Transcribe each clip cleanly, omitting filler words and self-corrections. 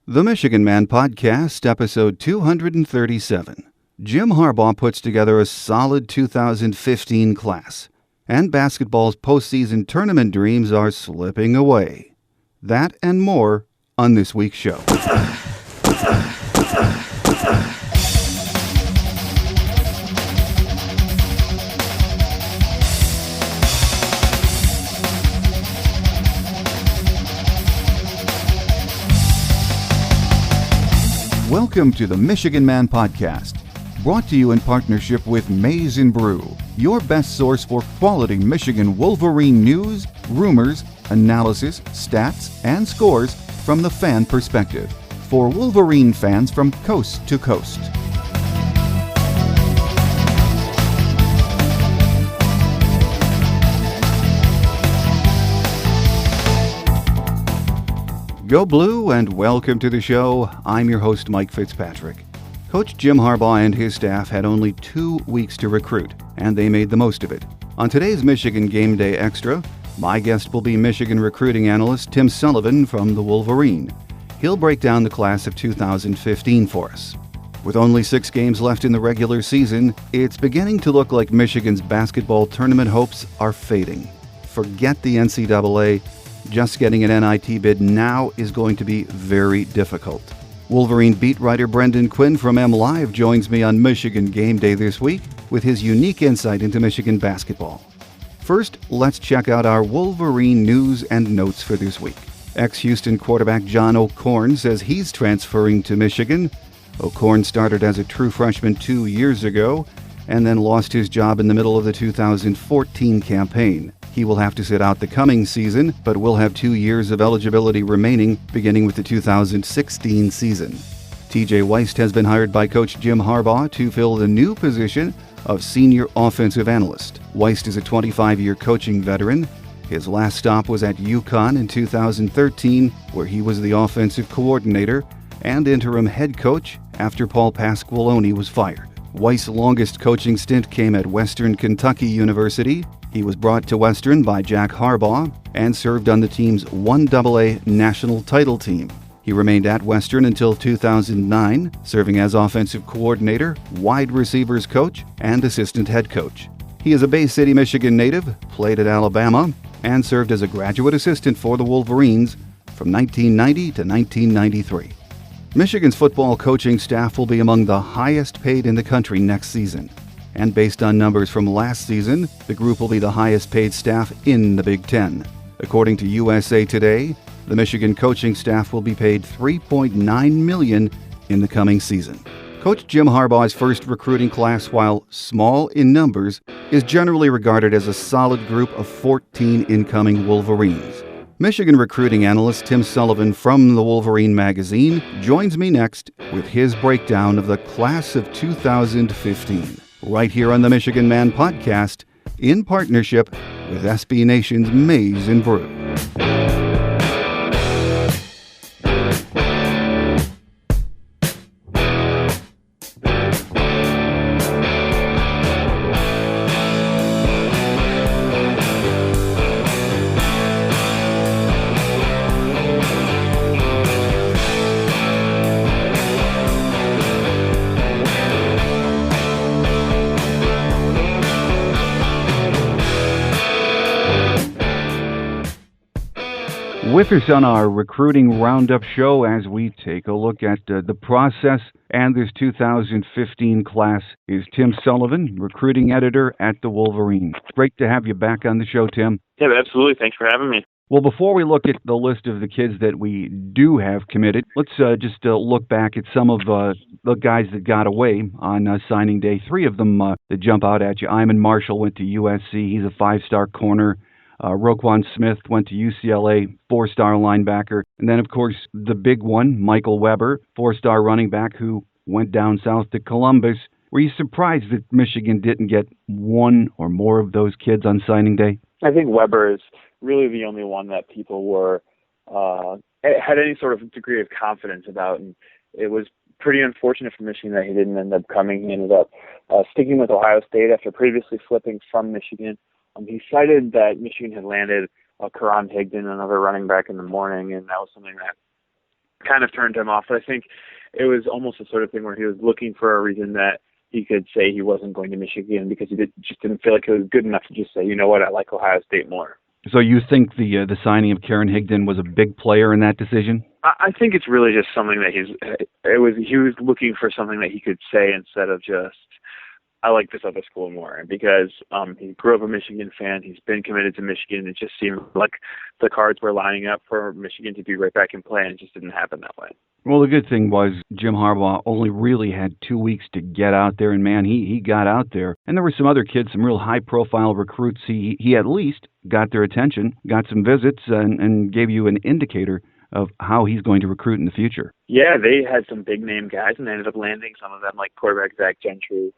The Michigan Man Podcast, episode 237. Jim Harbaugh puts together a solid 2015 class, and basketball's postseason tournament dreams are slipping away. That and more on this week's show. Welcome to the Michigan Man Podcast, brought to you in partnership with Maize & Brew, your best source for quality Michigan Wolverine news, rumors, analysis, stats, and scores from the fan perspective, for Wolverine fans from coast to coast. Go Blue and welcome to the show. I'm your host, Mike Fitzpatrick. Coach Jim Harbaugh and his staff had only 2 weeks to recruit, and they made the most of it. On today's Michigan Gameday Extra, my guest will be Michigan recruiting analyst Tim Sullivan from the Wolverine. He'll break down the class of 2015 for us. With only 6 games left in the regular season, it's beginning to look like Michigan's basketball tournament hopes are fading. Forget the NCAA. Just getting an NIT bid now is going to be very difficult. Wolverine beat writer Brendan Quinn from MLive joins me on Michigan Game Day this week with his unique insight into Michigan basketball. First, let's check out our Wolverine News and Notes for this week. Ex-Houston quarterback John O'Korn says he's transferring to Michigan. O'Korn started as a true freshman 2 years ago and then lost his job in the middle of the 2014 campaign. He will have to sit out the coming season, but will have 2 years of eligibility remaining, beginning with the 2016 season. TJ Weist has been hired by Coach Jim Harbaugh to fill the new position of Senior Offensive Analyst. Weist is a 25-year coaching veteran. His last stop was at UConn in 2013, where he was the offensive coordinator and interim head coach after Paul Pasqualoni was fired. Weist's longest coaching stint came at Western Kentucky University. He was brought to Western by Jack Harbaugh and served on the team's 1AA national title team. He remained at Western until 2009, serving as offensive coordinator, wide receivers coach, and assistant head coach. He is a Bay City, Michigan native, played at Alabama, and served as a graduate assistant for the Wolverines from 1990 to 1993. Michigan's football coaching staff will be among the highest paid in the country next season. And based on numbers from last season, the group will be the highest paid staff in the Big Ten. According to USA Today, the Michigan coaching staff will be paid $3.9 million in the coming season. Coach Jim Harbaugh's first recruiting class, while small in numbers, is generally regarded as a solid group of 14 incoming Wolverines. Michigan recruiting analyst Tim Sullivan from the Wolverine Magazine joins me next with his breakdown of the class of 2015. Right here on the Michigan Man Podcast, in partnership with SB Nation's Maize & Brew. With us on our recruiting roundup show as we take a look at the process and this 2015 class is Tim Sullivan, recruiting editor at the Wolverine. Great to have you back on the show, Tim. Yeah, absolutely. Thanks for having me. Well, before we look at the list of the kids that we do have committed, let's just look back at some of the guys that got away on signing day. 3 of them that jump out at you. Iman Marshall went to USC. He's a 5-star corner. Roquan Smith went to UCLA, 4-star linebacker. And then, of course, the big one, Michael Weber, 4-star running back who went down south to Columbus. Were you surprised that Michigan didn't get one or more of those kids on signing day? I think Weber is really the only one that people were had any sort of degree of confidence about. And it was pretty unfortunate for Michigan that he didn't end up coming. He ended up sticking with Ohio State after previously flipping from Michigan. He cited that Michigan had landed Karan Higdon, another running back, in the morning, and that was something that kind of turned him off. But I think it was almost the sort of thing where he was looking for a reason that he could say he wasn't going to Michigan because he just didn't feel like it was good enough to just say, you know what, I like Ohio State more. So you think the signing of Karen Higdon was a big player in that decision? I think it's really just something that he was looking for something that he could say instead of just, I like this other school more. And because he grew up a Michigan fan, he's been committed to Michigan. It just seemed like the cards were lining up for Michigan to be right back in play, and it just didn't happen that way. Well, the good thing was Jim Harbaugh only really had 2 weeks to get out there, and man, he got out there. And there were some other kids, some real high-profile recruits. He at least got their attention, got some visits, and gave you an indicator of how he's going to recruit in the future. Yeah, they had some big-name guys, and they ended up landing some of them, like quarterback Zach Gentry.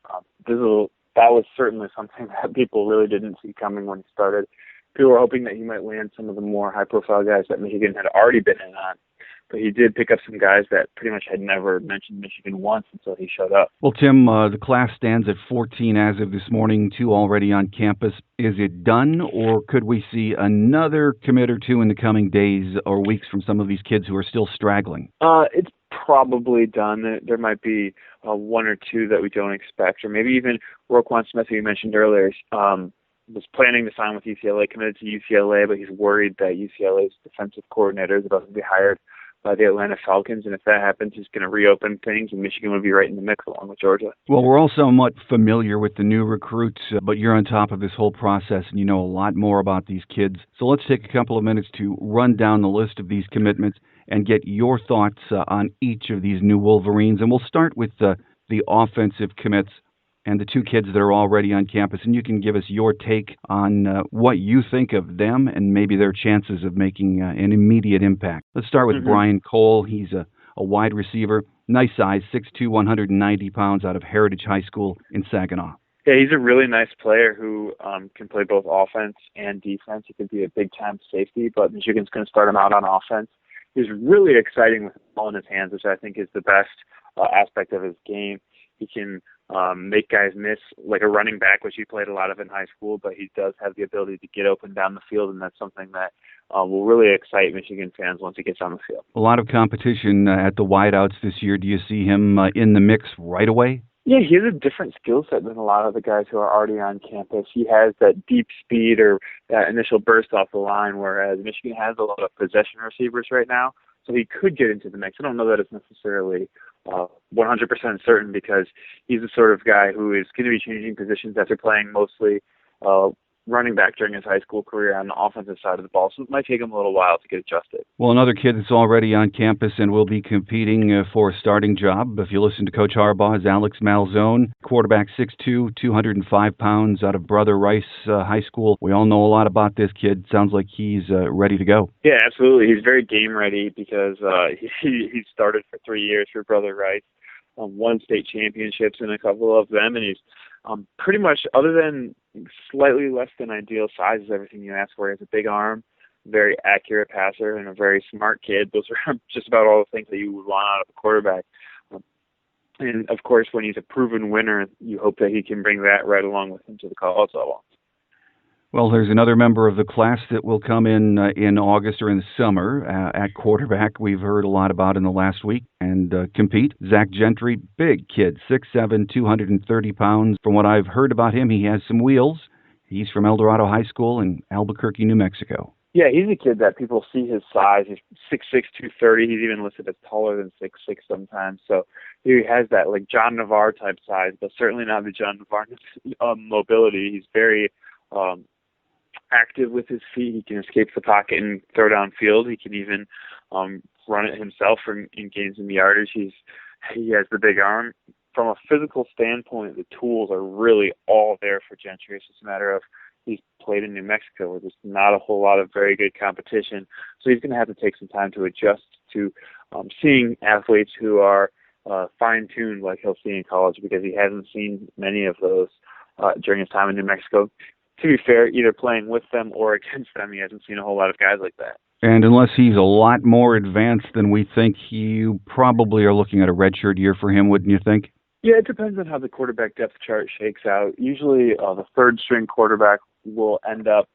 That was certainly something that people really didn't see coming when he started. People were hoping that he might land some of the more high-profile guys that Michigan had already been in on. But he did pick up some guys that pretty much had never mentioned Michigan once until he showed up. Well, Tim, the class stands at 14 as of this morning, 2 already on campus. Is it done, or could we see another commit or 2 in the coming days or weeks from some of these kids who are still straggling? It's probably done. There might be 1 or 2 that we don't expect, or maybe even Roquan Smith, who you mentioned earlier, was planning to sign with UCLA, committed to UCLA, but he's worried that UCLA's defensive coordinator is about to be hired by the Atlanta Falcons, and if that happens, he's going to reopen things, and Michigan would be right in the mix along with Georgia. Well, we're all somewhat familiar with the new recruits, but you're on top of this whole process, and you know a lot more about these kids. So let's take a couple of minutes to run down the list of these commitments and get your thoughts on each of these new Wolverines, and we'll start with the offensive commits and the 2 kids that are already on campus, and you can give us your take on what you think of them and maybe their chances of making an immediate impact. Let's start with Brian Cole. He's a wide receiver, nice size, 6'2", 190 pounds, out of Heritage High School in Saginaw. Yeah, he's a really nice player who can play both offense and defense. He could be a big-time safety, but Michigan's going to start him out on offense. He's really exciting with the ball in his hands, which I think is the best aspect of his game. He can make guys miss, like a running back, which he played a lot of in high school, but he does have the ability to get open down the field, and that's something that will really excite Michigan fans once he gets on the field. A lot of competition at the wideouts this year. Do you see him in the mix right away? Yeah, he has a different skill set than a lot of the guys who are already on campus. He has that deep speed or that initial burst off the line, whereas Michigan has a lot of possession receivers right now. So he could get into the mix. I don't know that it's necessarily 100% certain because he's the sort of guy who is going to be changing positions after playing mostly running back during his high school career on the offensive side of the ball. So it might take him a little while to get adjusted. Well, another kid that's already on campus and will be competing for a starting job, if you listen to Coach Harbaugh, is Alex Malzone, quarterback 6'2", 205 pounds, out of Brother Rice High School. We all know a lot about this kid. Sounds like he's ready to go. Yeah, absolutely. He's very game ready because he started for 3 years for Brother Rice, won state championships in a couple of them, and he's pretty much, other than slightly less than ideal size, is everything you ask for. He has a big arm, very accurate passer, and a very smart kid. Those are just about all the things that you would want out of a quarterback. And, of course, when he's a proven winner, you hope that he can bring that right along with him to the college level. Well, there's another member of the class that will come in August or in the summer at quarterback. We've heard a lot about in the last week and compete. Zach Gentry, big kid, 6'7", 230 pounds. From what I've heard about him, he has some wheels. He's from El Dorado High School in Albuquerque, New Mexico. Yeah, he's a kid that people see his size. He's 6'6", 230. He's even listed as taller than 6'6" sometimes. So he has that like John Navarre type size, but certainly not the John Navarre mobility. He's very active with his feet. He can escape the pocket and throw downfield. He can even run it himself and gain some yardage. He has the big arm. From a physical standpoint, the tools are really all there for Gentry. It's just a matter of he's played in New Mexico where there's not a whole lot of very good competition. So he's going to have to take some time to adjust to seeing athletes who are fine-tuned like he'll see in college because he hasn't seen many of those during his time in New Mexico. To be fair, either playing with them or against them, he hasn't seen a whole lot of guys like that. And unless he's a lot more advanced than we think, you probably are looking at a redshirt year for him, wouldn't you think? Yeah, it depends on how the quarterback depth chart shakes out. Usually the third-string quarterback will end up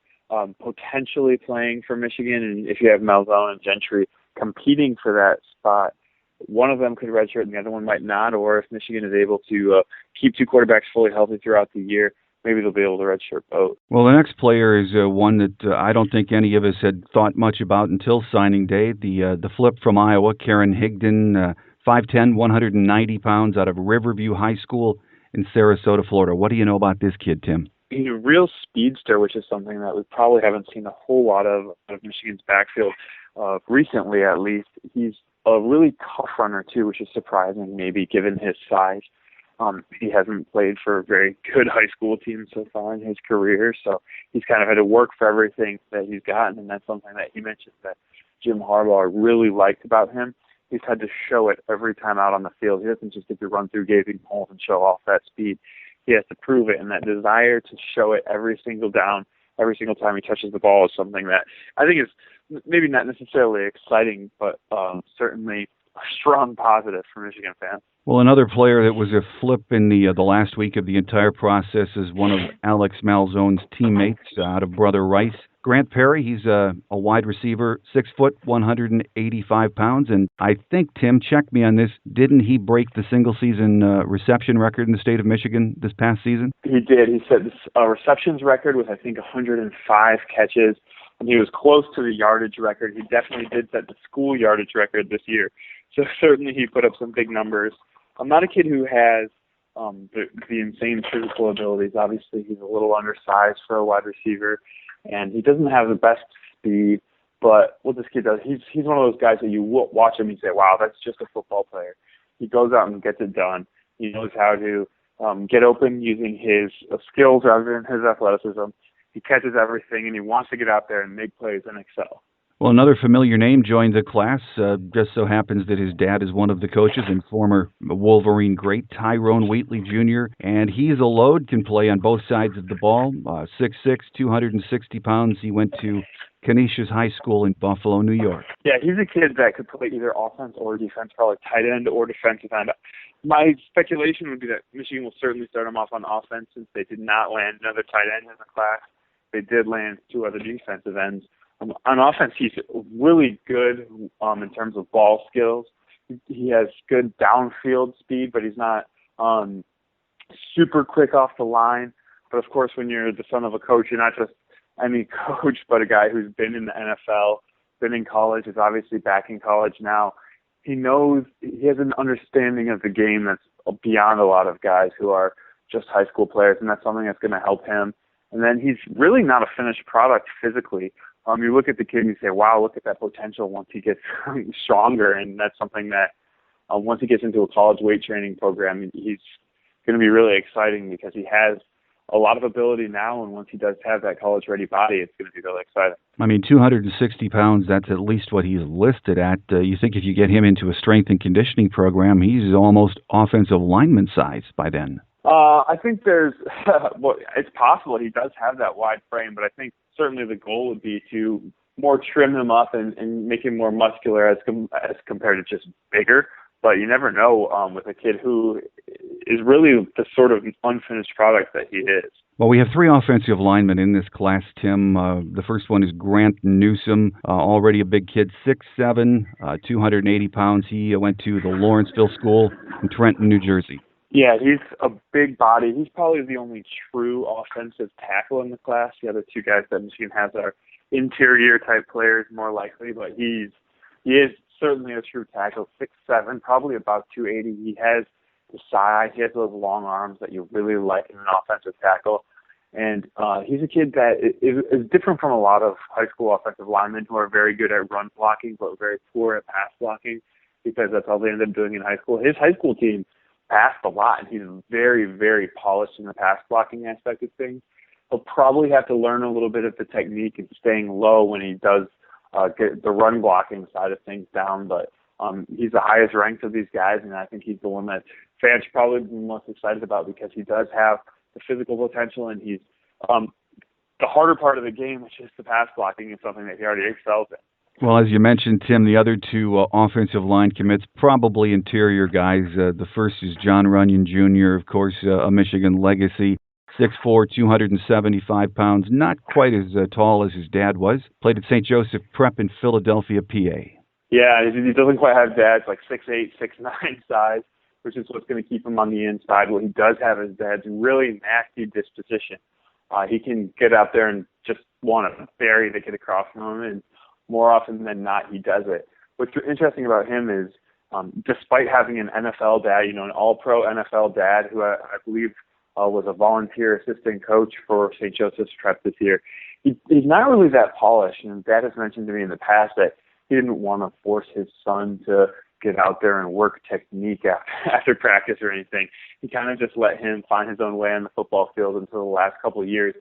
potentially playing for Michigan, and if you have Malzone and Gentry, competing for that spot. One of them could redshirt and the other one might not, or if Michigan is able to keep two quarterbacks fully healthy throughout the year, maybe they'll be able to redshirt both. Well, the next player is one that I don't think any of us had thought much about until signing day. The flip from Iowa, Karen Higdon, 5'10", 190 pounds, out of Riverview High School in Sarasota, Florida. What do you know about this kid, Tim? He's a real speedster, which is something that we probably haven't seen a whole lot of Michigan's backfield recently, at least. He's a really tough runner, too, which is surprising, maybe, given his size. He hasn't played for a very good high school team so far in his career, so he's kind of had to work for everything that he's gotten, and that's something that he mentioned that Jim Harbaugh really liked about him. He's had to show it every time out on the field. He doesn't just get to run through gaping holes and show off that speed. He has to prove it, and that desire to show it every single down, every single time he touches the ball is something that I think is maybe not necessarily exciting, but certainly a strong positive for Michigan fans. Well, another player that was a flip in the last week of the entire process is one of Alex Malzone's teammates out of Brother Rice. Grant Perry, he's a wide receiver, 6 foot, 185 pounds, and I think, Tim, check me on this, didn't he break the single-season reception record in the state of Michigan this past season? He did. He set this receptions record with, I think, 105 catches, and he was close to the yardage record. He definitely did set the school yardage record this year, so certainly he put up some big numbers. I'm not a kid who has the insane physical abilities. Obviously, he's a little undersized for a wide receiver, and he doesn't have the best speed. But what this kid does, he's one of those guys that you watch him and you say, wow, that's just a football player. He goes out and gets it done. He knows how to get open using his skills rather than his athleticism. He catches everything, and he wants to get out there and make plays and excel. Well, another familiar name joined the class. Just so happens that his dad is one of the coaches and former Wolverine great, Tyrone Wheatley Jr., and he's a load, can play on both sides of the ball. 6'6", 260 pounds. He went to Canisius High School in Buffalo, New York. Yeah, he's a kid that could play either offense or defense, probably tight end or defensive end. My speculation would be that Michigan will certainly start him off on offense since they did not land another tight end in the class. They did land 2 other defensive ends. On offense, he's really good in terms of ball skills. He has good downfield speed, but he's not super quick off the line. But, of course, when you're the son of a coach, you're not just any coach, but a guy who's been in the NFL, been in college, is obviously back in college now. He has an understanding of the game that's beyond a lot of guys who are just high school players, and that's something that's going to help him. And then he's really not a finished product physically. You look at the kid and you say, wow, look at that potential once he gets stronger. And that's something that once he gets into a college weight training program, he's going to be really exciting because he has a lot of ability now. And once he does have that college-ready body, it's going to be really exciting. I mean, 260 pounds, that's at least what he's listed at. You think if you get him into a strength and conditioning program, he's almost offensive lineman size by then. I think well, it's possible he does have that wide frame, but I think certainly the goal would be to more trim him up and make him more muscular as compared to just bigger. But you never know with a kid who is really the sort of unfinished product that he is. Well, we have 3 offensive linemen in this class, Tim. The first one is Grant Newsom, already a big kid, 6'7", 280 pounds. He went to the Lawrenceville School in Trenton, New Jersey. Yeah, he's a big body. He's probably the only true offensive tackle in the class. The other 2 guys that Michigan has are interior type players more likely, but he is certainly a true tackle. 6'7", probably about 280. He has the size. He has those long arms that you really like in an offensive tackle. And he's a kid that is different from a lot of high school offensive linemen who are very good at run blocking but very poor at pass blocking because that's all they ended up doing in high school. His high school team passed a lot, and he's very, very polished in the pass blocking aspect of things. He'll probably have to learn a little bit of the technique and staying low when he does get the run blocking side of things down, but he's the highest ranked of these guys, and I think he's the one that fans should probably be most excited about because he does have the physical potential, and he's the harder part of the game, which is the pass blocking, is something that he already excels in. Well, as you mentioned, Tim, the other 2 offensive line commits, probably interior guys. The first is John Runyon Jr., of course, a Michigan legacy, 6'4", 275 pounds, not quite as tall as his dad was. Played at St. Joseph Prep in Philadelphia, PA. Yeah, he doesn't quite have dad's like 6'8", 6'9" size, which is what's going to keep him on the inside. What he does have is dad's really nasty disposition. He can get out there and just want to bury the kid across from him, and more often than not, he does it. What's interesting about him is, despite having an NFL dad, an all-pro NFL dad who I believe was a volunteer assistant coach for St. Joseph's Prep this year, he's not really that polished. And Dad has mentioned to me in the past that he didn't want to force his son to get out there and work technique after practice or anything. He kind of just let him find his own way on the football field until the last couple of years.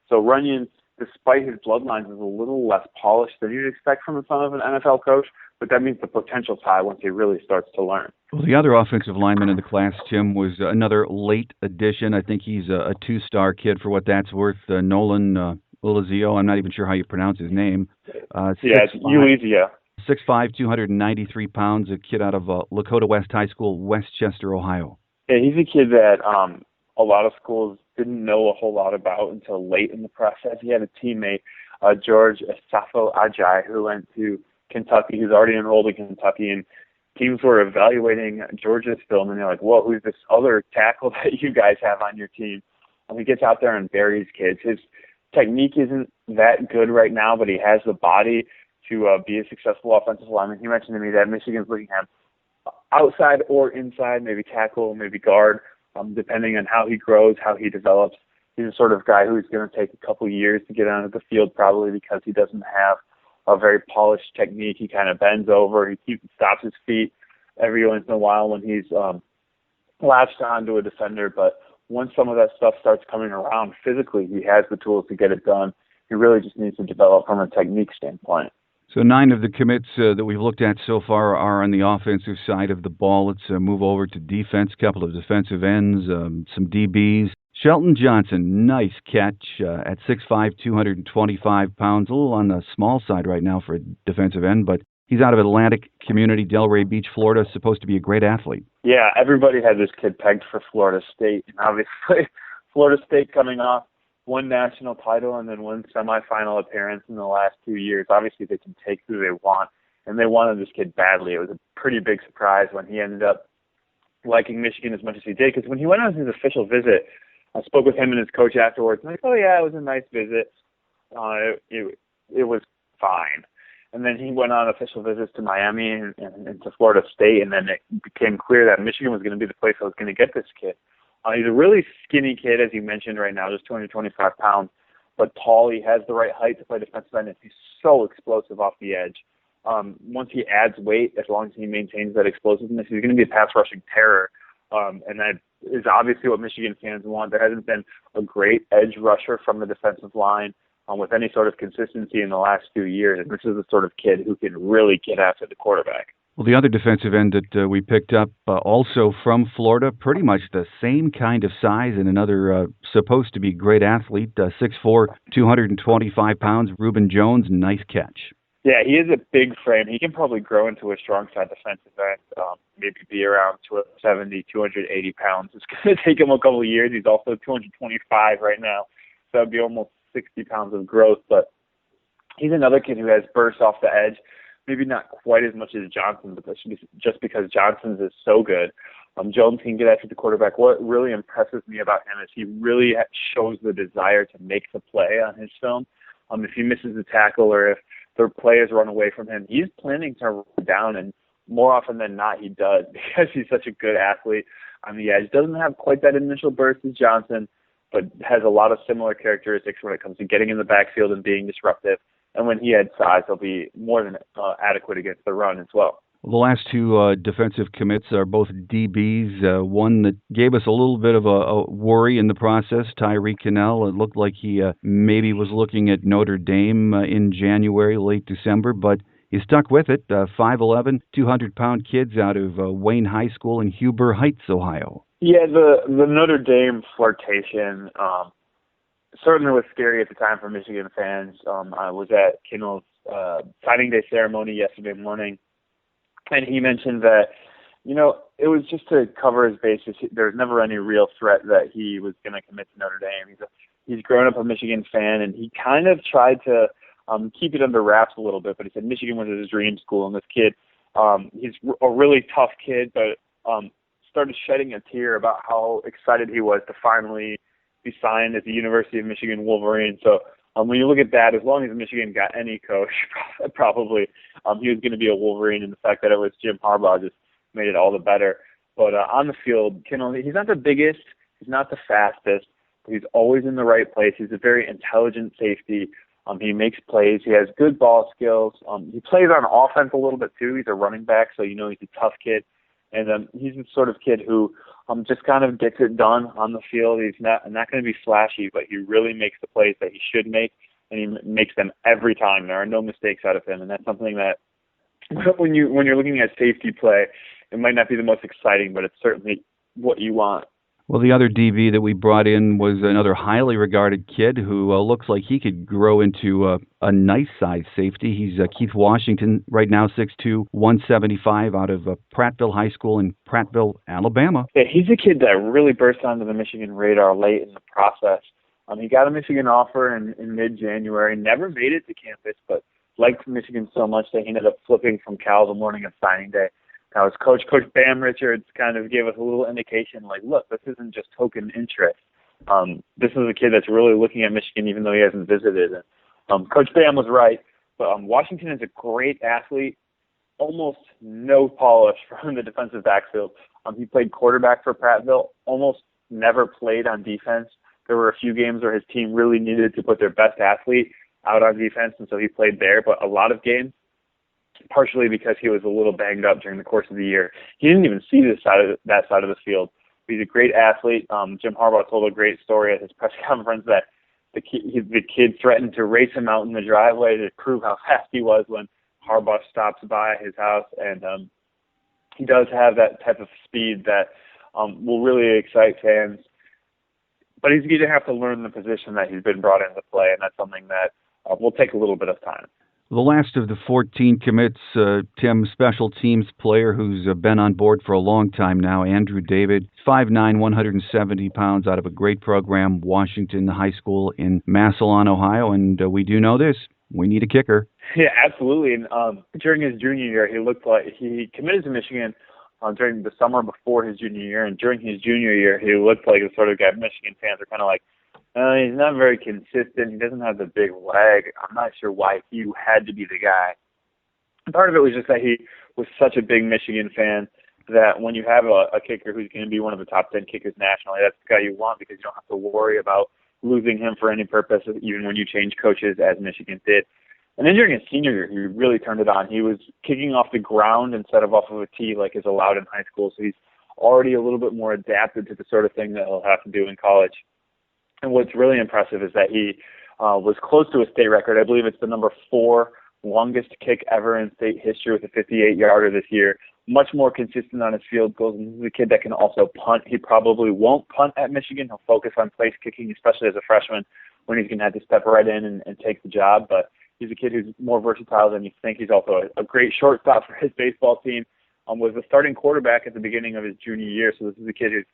So Runyon, despite his bloodlines, is a little less polished than you'd expect from the son of an NFL coach, but that means the potential's high once he really starts to learn. Well, the other offensive lineman in the class, Tim, was another late addition. I think he's a two-star kid for what that's worth. Nolan Ulizio, I'm not even sure how you pronounce his name. It's Ulizio. 6'5", 293 pounds, a kid out of Lakota West High School, Westchester, Ohio. Yeah, he's a kid that a lot of schools didn't know a whole lot about until late in the process. He had a teammate, George Asafo Ajay, who went to Kentucky. He's already enrolled in Kentucky, and teams were evaluating George's film, and they're like, whoa, who's this other tackle that you guys have on your team? He gets out there and buries kids. His technique isn't that good right now, but he has the body to be a successful offensive lineman. He mentioned to me that Michigan's looking at him outside or inside, maybe tackle, maybe guard, depending on how he grows, how he develops. He's the sort of guy who's going to take a couple years to get onto the field, probably because he doesn't have a very polished technique. He kind of bends over. He stops his feet every once in a while when he's latched onto a defender. But once some of that stuff starts coming around physically, he has the tools to get it done. He really just needs to develop from a technique standpoint. So 9 of the commits that we've looked at so far are on the offensive side of the ball. Let's move over to defense, a couple of defensive ends, some DBs. Shelton Johnson, nice catch at 6'5", 225 pounds, a little on the small side right now for a defensive end, but he's out of Atlantic Community, Delray Beach, Florida, supposed to be a great athlete. Yeah, everybody had this kid pegged for Florida State, and obviously Florida State coming off one national title and then one semifinal appearance in the last 2 years. Obviously, they can take who they want, and they wanted this kid badly. It was a pretty big surprise when he ended up liking Michigan as much as he did, because when he went on his official visit, I spoke with him and his coach afterwards, and like, oh yeah, it was a nice visit. It was fine. And then he went on official visits to Miami and to Florida State, and then it became clear that Michigan was going to be the place that was going to get this kid. He's a really skinny kid, as you mentioned right now, just 225 pounds, but tall. He has the right height to play defensive end, and he's so explosive off the edge. Once he adds weight, as long as he maintains that explosiveness, he's going to be a pass-rushing terror. And that is obviously what Michigan fans want. There hasn't been a great edge rusher from the defensive line with any sort of consistency in the last 2 years, and this is the sort of kid who can really get after the quarterback. Well, the other defensive end that we picked up, also from Florida, pretty much the same kind of size, and another supposed to be great athlete, 6'4", 225 pounds, Reuben Jones, nice catch. Yeah, he is a big frame. He can probably grow into a strong side defensive end, maybe be around 270, 280 pounds. It's going to take him a couple of years. He's also 225 right now, so that would be almost 60 pounds of growth, but he's another kid who has bursts off the edge. Maybe not quite as much as Johnson, but that's just because Johnson's is so good. Jones can get after the quarterback. What really impresses me about him is he really shows the desire to make the play on his film. If he misses the tackle or if the players run away from him, he's planning to run down, and more often than not he does, because he's such a good athlete on the edge. Doesn't have quite that initial burst as Johnson, but has a lot of similar characteristics when it comes to getting in the backfield and being disruptive. And when he adds size, he'll be more than adequate against the run as well. The last 2 defensive commits are both DBs. One that gave us a little bit of a worry in the process, Tyree Cannell. It looked like he maybe was looking at Notre Dame in January, late December, but he stuck with it. 5'11", 200-pound kids out of Wayne High School in Huber Heights, Ohio. Yeah, the Notre Dame flirtation certainly was scary at the time for Michigan fans. I was at Kinnell's signing day ceremony yesterday morning, and he mentioned that, it was just to cover his bases. There was never any real threat that he was going to commit to Notre Dame. He's grown up a Michigan fan, and he kind of tried to keep it under wraps a little bit, but he said Michigan was his dream school, and this kid He's a really tough kid, but started shedding a tear about how excited he was to finally be signed at the University of Michigan Wolverine. So when you look at that, as long as Michigan got any coach, probably he was going to be a Wolverine, and the fact that it was Jim Harbaugh just made it all the better. But on the field, he's not the biggest, he's not the fastest, but he's always in the right place. He's a very intelligent safety. He makes plays. He has good ball skills. He plays on offense a little bit too. He's a running back, so he's a tough kid. And he's the sort of kid who just kind of gets it done on the field. He's not going to be flashy, but he really makes the plays that he should make, and he makes them every time. There are no mistakes out of him, and that's something that when you're looking at safety play, it might not be the most exciting, but it's certainly what you want. Well, the other DB that we brought in was another highly regarded kid who looks like he could grow into a nice-sized safety. He's Keith Washington, right now 6'2", 175, out of Prattville High School in Prattville, Alabama. Yeah, he's a kid that really burst onto the Michigan radar late in the process. He got a Michigan offer in mid-January, never made it to campus, but liked Michigan so much that he ended up flipping from Cal the morning of signing day. Now, his Coach Bam Richards kind of gave us a little indication, like, look, this isn't just token interest. This is a kid that's really looking at Michigan, even though he hasn't visited. Coach Bam was right, but Washington is a great athlete, almost no polish from the defensive backfield. He played quarterback for Prattville, almost never played on defense. There were a few games where his team really needed to put their best athlete out on defense, and so he played there, but a lot of games, partially because he was a little banged up during the course of the year, he didn't even see that side of the field. He's a great athlete. Jim Harbaugh told a great story at his press conference that the kid threatened to race him out in the driveway to prove how fast he was when Harbaugh stops by his house, and he does have that type of speed that will really excite fans. But he's going to have to learn the position that he's been brought into play, and that's something that will take a little bit of time. The last of the 14 commits, Tim, special teams player who's been on board for a long time now, Andrew David, 5'9", 170 pounds, out of a great program, Washington High School in Massillon, Ohio. And we do know this, we need a kicker. Yeah, absolutely. And during his junior year, he looked like he committed to Michigan during the summer before his junior year. And during his junior year, he looked like the sort of guy Michigan fans are kind of like, he's not very consistent. He doesn't have the big leg. I'm not sure why he had to be the guy. And part of it was just that he was such a big Michigan fan that when you have a kicker who's going to be one of the top 10 kickers nationally, that's the guy you want because you don't have to worry about losing him for any purpose, even when you change coaches, as Michigan did. And then during his senior year, he really turned it on. He was kicking off the ground instead of off of a tee like is allowed in high school, so he's already a little bit more adapted to the sort of thing that he'll have to do in college. And what's really impressive is that he was close to a state record. I believe it's the number 4 longest kick ever in state history with a 58-yarder this year. Much more consistent on his field goals. And this is a kid that can also punt. He probably won't punt at Michigan. He'll focus on place kicking, especially as a freshman when he's going to have to step right in and take the job. But he's a kid who's more versatile than you think. He's also a great shortstop for his baseball team. Was the starting quarterback at the beginning of his junior year. So this is a kid who's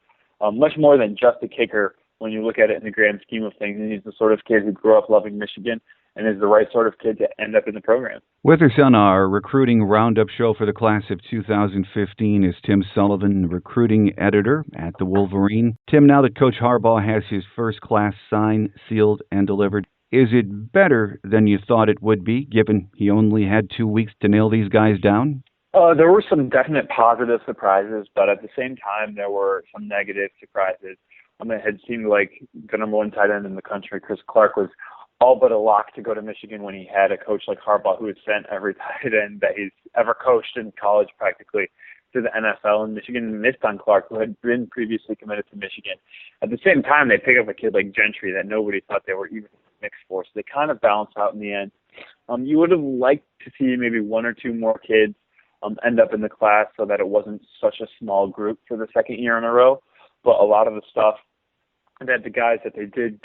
much more than just a kicker when you look at it in the grand scheme of things. And he's the sort of kid who grew up loving Michigan and is the right sort of kid to end up in the program. With us on our recruiting roundup show for the class of 2015 is Tim Sullivan, recruiting editor at the Wolverine. Tim, now that Coach Harbaugh has his first class signed, sealed, and delivered, is it better than you thought it would be, given he only had 2 weeks to nail these guys down? There were some definite positive surprises, but at the same time, there were some negative surprises. It had seemed like the number 1 tight end in the country, Chris Clark, was all but a lock to go to Michigan when he had a coach like Harbaugh who had sent every tight end that he's ever coached in college practically to the NFL, and Michigan missed on Clark, who had been previously committed to Michigan. At the same time, they pick up a kid like Gentry that nobody thought they were even mixed for, so they kind of balance out in the end. You would have liked to see maybe 1 or 2 more kids end up in the class so that it wasn't such a small group for the second year in a row, but a lot of the stuff that the guys that they did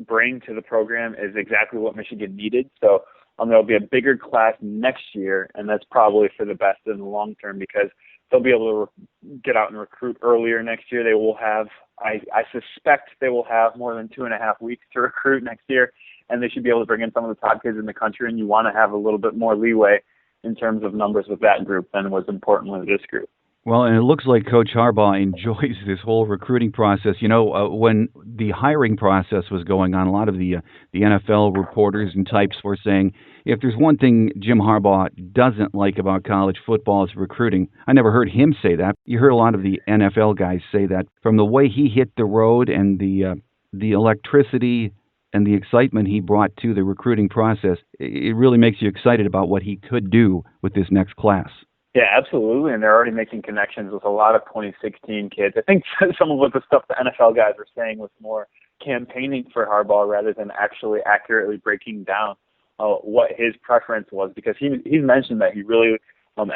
bring to the program is exactly what Michigan needed. So there'll be a bigger class next year, and that's probably for the best in the long term because they'll be able to get out and recruit earlier next year. They will have, I suspect they will have more than 2.5 weeks to recruit next year, and they should be able to bring in some of the top kids in the country, and you want to have a little bit more leeway in terms of numbers with that group than was important with this group. Well, and it looks like Coach Harbaugh enjoys this whole recruiting process. When the hiring process was going on, a lot of the NFL reporters and types were saying, if there's one thing Jim Harbaugh doesn't like about college football, is recruiting. I never heard him say that. You heard a lot of the NFL guys say that. From the way he hit the road and the electricity and the excitement he brought to the recruiting process, it really makes you excited about what he could do with this next class. Yeah, absolutely, and they're already making connections with a lot of 2016 kids. I think some of what the stuff the NFL guys were saying was more campaigning for Harbaugh rather than actually accurately breaking down what his preference was, because he's mentioned that he really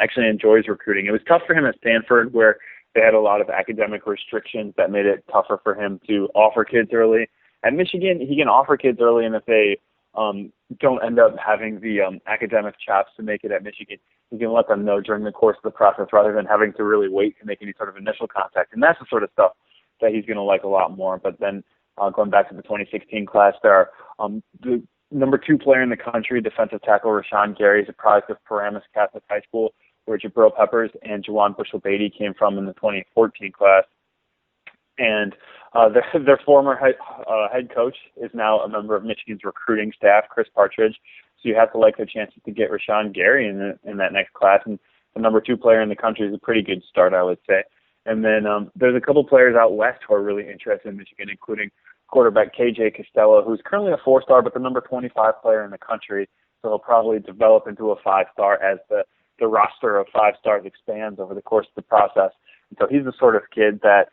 actually enjoys recruiting. It was tough for him at Stanford, where they had a lot of academic restrictions that made it tougher for him to offer kids early. At Michigan, he can offer kids early, and if they don't end up having the academic chops to make it at Michigan, you can let them know during the course of the process rather than having to really wait to make any sort of initial contact. And that's the sort of stuff that he's going to like a lot more. But then going back to the 2016 class, there are the number 2 player in the country, defensive tackle Rashawn Gary, is a product of Paramus Catholic High School, where Jabril Peppers and Juwan Bushell-Beatty came from in the 2014 class. And their former head coach is now a member of Michigan's recruiting staff, Chris Partridge. So you have to like their chances to get Rashawn Gary in that next class. And the number 2 player in the country is a pretty good start, I would say. And then there's a couple players out west who are really interested in Michigan, including quarterback KJ Costello, who's currently a 4-star, but the number 25 player in the country. So he'll probably develop into a 5-star as the roster of 5-stars expands over the course of the process. And so he's the sort of kid that,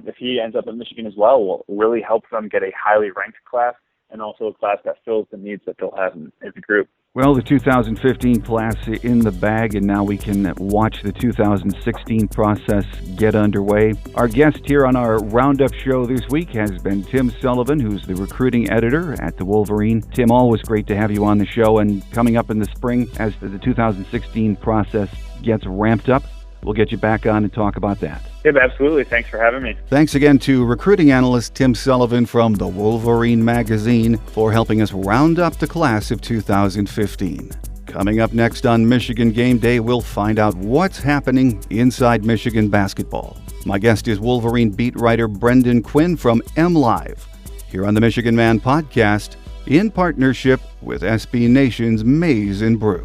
if he ends up at Michigan as well, will really help them get a highly ranked class and also a class that fills the needs that they'll have in the group. Well, the 2015 class in the bag, and now we can watch the 2016 process get underway. Our guest here on our Roundup show this week has been Tim Sullivan, who's the recruiting editor at the Wolverine. Tim, always great to have you on the show, and coming up in the spring as the 2016 process gets ramped up, we'll get you back on and talk about that. Yep, absolutely. Thanks for having me. Thanks again to recruiting analyst Tim Sullivan from the Wolverine Magazine for helping us round up the class of 2015. Coming up next on Michigan Game Day, we'll find out what's happening inside Michigan basketball. My guest is Wolverine beat writer Brendan Quinn from MLive, here on the Michigan Man podcast, in partnership with SB Nation's Maize and Brew.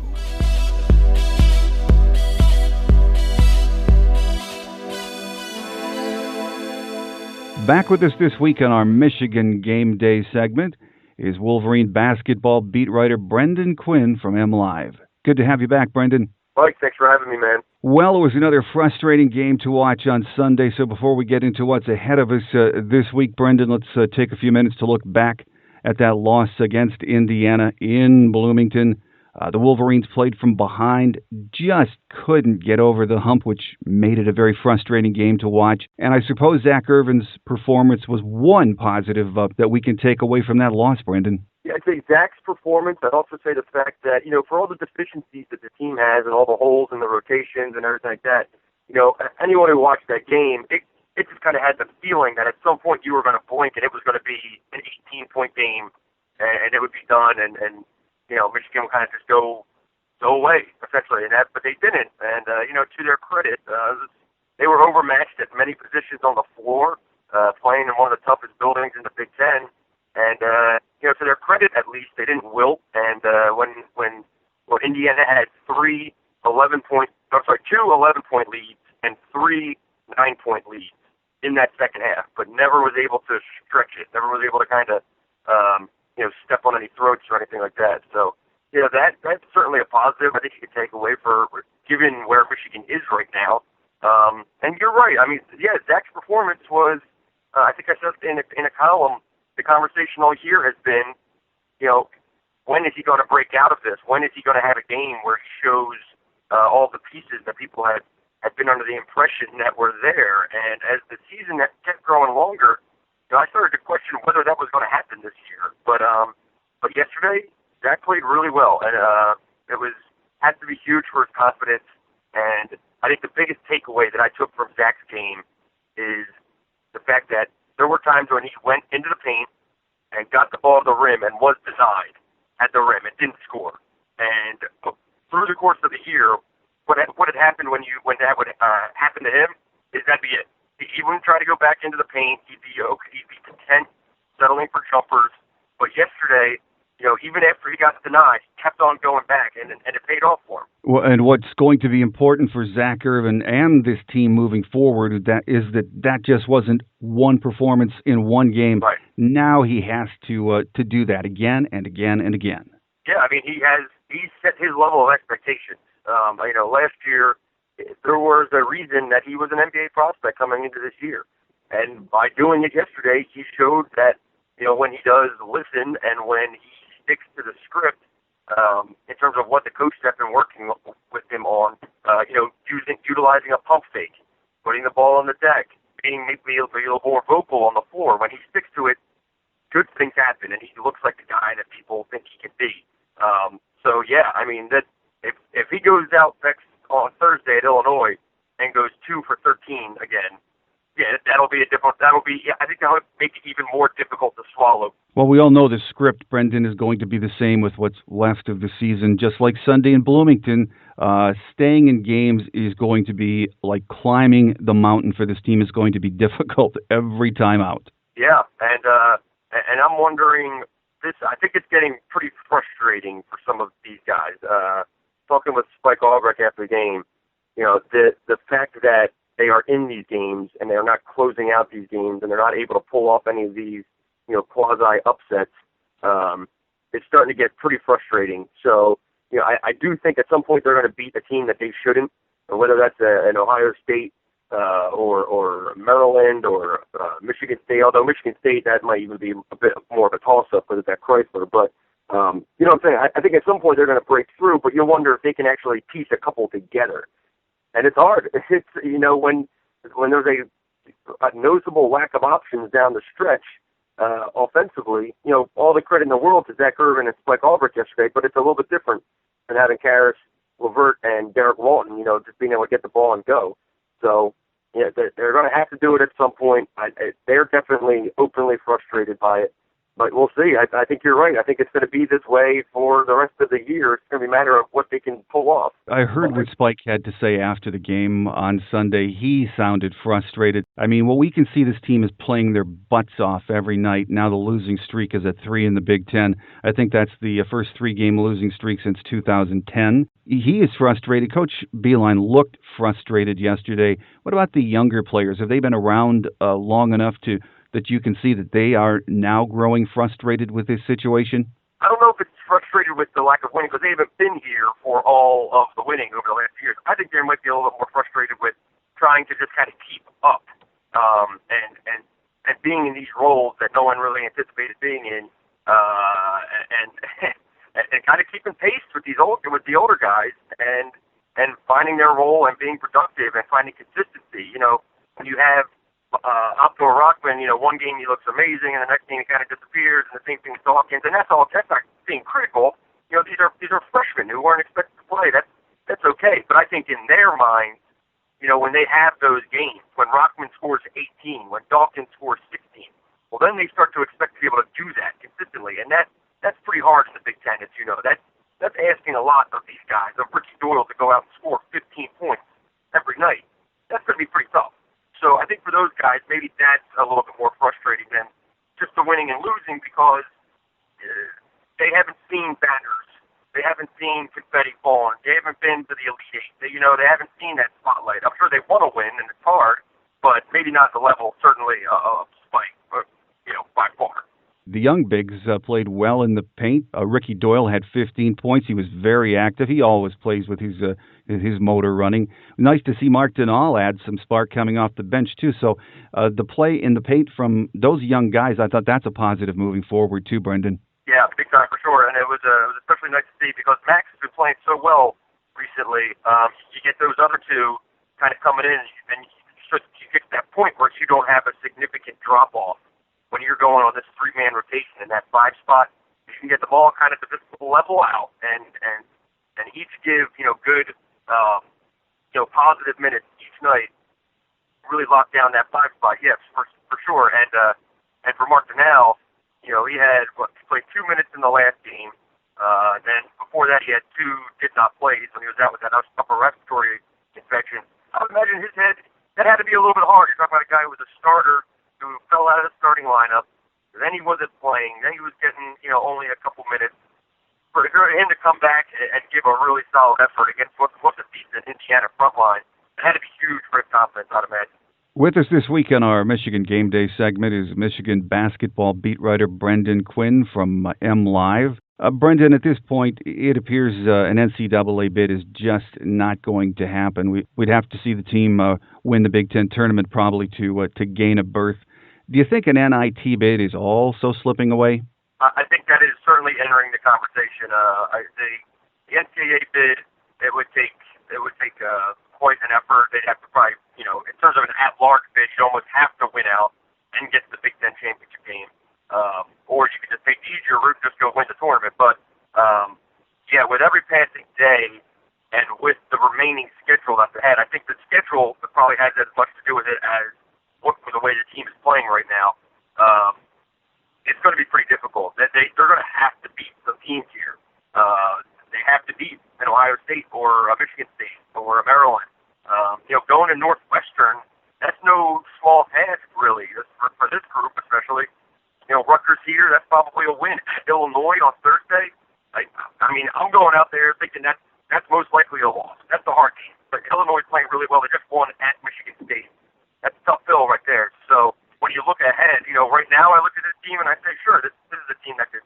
Back with us this week on our Michigan Game Day segment is Wolverine basketball beat writer Brendan Quinn from MLive. Good to have you back, Brendan. Mike, thanks for having me, man. Well, it was another frustrating game to watch on Sunday, so before we get into what's ahead of us this week, Brendan, let's take a few minutes to look back at that loss against Indiana in Bloomington. The Wolverines played from behind, just couldn't get over the hump, which made it a very frustrating game to watch. And I suppose Zach Irvin's performance was one positive that we can take away from that loss, Brendan. Yeah, I'd say Zach's performance. I'd also say the fact that, for all the deficiencies that the team has and all the holes in the rotations and everything like that, anyone who watched that game, it just kind of had the feeling that at some point you were going to blink and it was going to be an 18-point game and it would be done and Michigan would kind of just go away, essentially. But they didn't. And, to their credit, they were overmatched at many positions on the floor, playing in one of the toughest buildings in the Big Ten. And, to their credit, at least, they didn't wilt. And when Indiana had two 11-point leads and 3 9-point leads in that second half, but never was able to stretch it, never was able to kind of, step on any throats or anything like that. So, that's certainly a positive I think you can take away given where Michigan is right now. And you're right. I mean, Zach's performance was, I think I said in a column, the conversation all year has been, when is he going to break out of this? When is he going to have a game where he shows all the pieces that people had been under the impression that were there? And as the season kept growing longer, I started to question whether that was going to happen this year. But yesterday, Zach played really well, and it had to be huge for his confidence. And I think the biggest takeaway that I took from Zach's game is the fact that there were times when he went into the paint and got the ball to the rim and was denied at the rim and didn't score. And through the course of the year, what had happened when that would happen to him is that'd be it. He wouldn't try to go back into the paint. He'd be content settling for jumpers. But yesterday, even after he got denied, he kept on going back, and it paid off for him. Well, and what's going to be important for Zach Irvin and this team moving forward is that just wasn't one performance in one game. Right. Now he has to do that again and again and again. Yeah, I mean, he's set his level of expectations. Last year there was a reason that he was an NBA prospect coming into this year, and by doing it yesterday, he showed that when he does listen and when he sticks to the script in terms of what the coaches have been working with him on, utilizing a pump fake, putting the ball on the deck, being maybe a little more vocal on the floor. When he sticks to it, good things happen, and he looks like the guy that people think he can be. So yeah, I mean that if he goes out next on Thursday at Illinois and goes 2 for 13 again, yeah, I think that'll make it even more difficult to swallow. Well, we all know the script, Brendan, is going to be the same with what's left of the season. Just like Sunday in Bloomington, staying in games is going to be like climbing the mountain for this team. Is going to be difficult every time out. Yeah, and I'm wondering, I think it's getting pretty frustrating for some of these guys. Talking with Spike Albrecht after the game, the fact that they are in these games and they're not closing out these games and they're not able to pull off any of these, quasi upsets, it's starting to get pretty frustrating. So, I do think at some point they're going to beat a team that they shouldn't, whether that's an Ohio State or Maryland or Michigan State. Although Michigan State, that might even be a bit more of a toss-up with that Chrysler. But you know what I'm saying? I think at some point they're going to break through, but you'll wonder if they can actually piece a couple together. And it's hard. It's when there's a noticeable lack of options down the stretch offensively. All the credit in the world to Zach Irvin and Spike Albrecht yesterday, but it's a little bit different than having Karras, LeVert, and Derek Walton. Just being able to get the ball and go. So yeah, they're going to have to do it at some point. They're definitely openly frustrated by it. But we'll see. I think you're right. I think it's going to be this way for the rest of the year. It's going to be a matter of what they can pull off. I heard what Spike had to say after the game on Sunday. He sounded frustrated. I mean, we can see this team is playing their butts off every night. Now the losing streak is at 3 in the Big Ten. I think that's the first 3-game losing streak since 2010. He is frustrated. Coach Beilein looked frustrated yesterday. What about the younger players? Have they been around long enough that you can see that they are now growing frustrated with this situation? I don't know if it's frustrated with the lack of winning because they haven't been here for all of the winning over the last few years. I think they might be a little bit more frustrated with trying to just kind of keep up and being in these roles that no one really anticipated being in, and kind of keeping pace with the older guys and finding their role and being productive and finding consistency. When you have Abdul Rahman, one game he looks amazing, and the next game he kind of disappears, and the same thing with Dawkins, and that's not being critical. These are freshmen who weren't expected to play. That's okay, but I think in their minds, when they have those games, when Rahman scores 18, when Dawkins scores 16, well, then they start to expect to be able to do that consistently, and that's pretty hard in the Big Ten, as you know. That's asking a lot of these guys, of Ricky Doyle, to go out and score 15 points every night. That's going to be pretty tough. So I think for those guys, maybe that's a little bit more frustrating than just the winning and losing because they haven't seen banners. They haven't seen confetti falling. They haven't been to the Elite Eight. They haven't seen that spotlight. I'm sure they want to win, and it's hard, but maybe not the level, certainly, of Spike, by far. The young bigs played well in the paint. Ricky Doyle had 15 points. He was very active. He always plays with his motor running. Nice to see Mark Denal add some spark coming off the bench, too. So the play in the paint from those young guys, I thought that's a positive moving forward, too, Brendan. Yeah, big time for sure. And it was especially nice to see because Max has been playing so well recently. You get those other two kind of coming in, and you get to that point where you don't have a significant drop-off. When you're going on this 3-man rotation in that 5 spot, you can get the ball kind of to this level out and each give, good, positive minutes each night, really lock down that 5 spot. Yes, for sure. And for Mark Denal, he played 2 minutes in the last game. Then before that, he had 2 did not plays when he was out with that upper respiratory infection. I would imagine his head, that had to be a little bit hard. You're talking about a guy who was a starter who fell out of the starting lineup. Then he wasn't playing. Then he was getting, only a couple minutes. For him to come back and give a really solid effort against what's a decent Indiana front line, it had to be huge for his confidence, I'd imagine. With us this week on our Michigan Game Day segment is Michigan basketball beat writer Brendan Quinn from MLive. Brendan, at this point, it appears an NCAA bid is just not going to happen. We'd have to see the team win the Big Ten tournament probably to gain a berth. Do you think an NIT bid is also slipping away? I think that is certainly entering the conversation. The NCAA bid, it would take quite an effort. They'd have to probably, in terms of an at-large bid, you'd almost have to win out and get to the Big Ten championship game. Or you could just take the easier route, just go win the tournament. But, with every passing day and with the remaining schedule that's ahead, I think the schedule probably has as much to do with it as the way the team is playing right now. It's going to be pretty difficult. They're going to have to beat some teams here. They have to beat an Ohio State or a Michigan State or a Maryland. Going to Northwestern, that's no small task, really, for this group especially. Rutgers here, that's probably a win. Illinois on Thursday, I'm going out there thinking that's most likely a loss. That's the hard game. But Illinois is playing really well. They just won at Michigan State. That's a tough fill right there. So when you look ahead, right now I look at this team and I say, sure, this is a team that could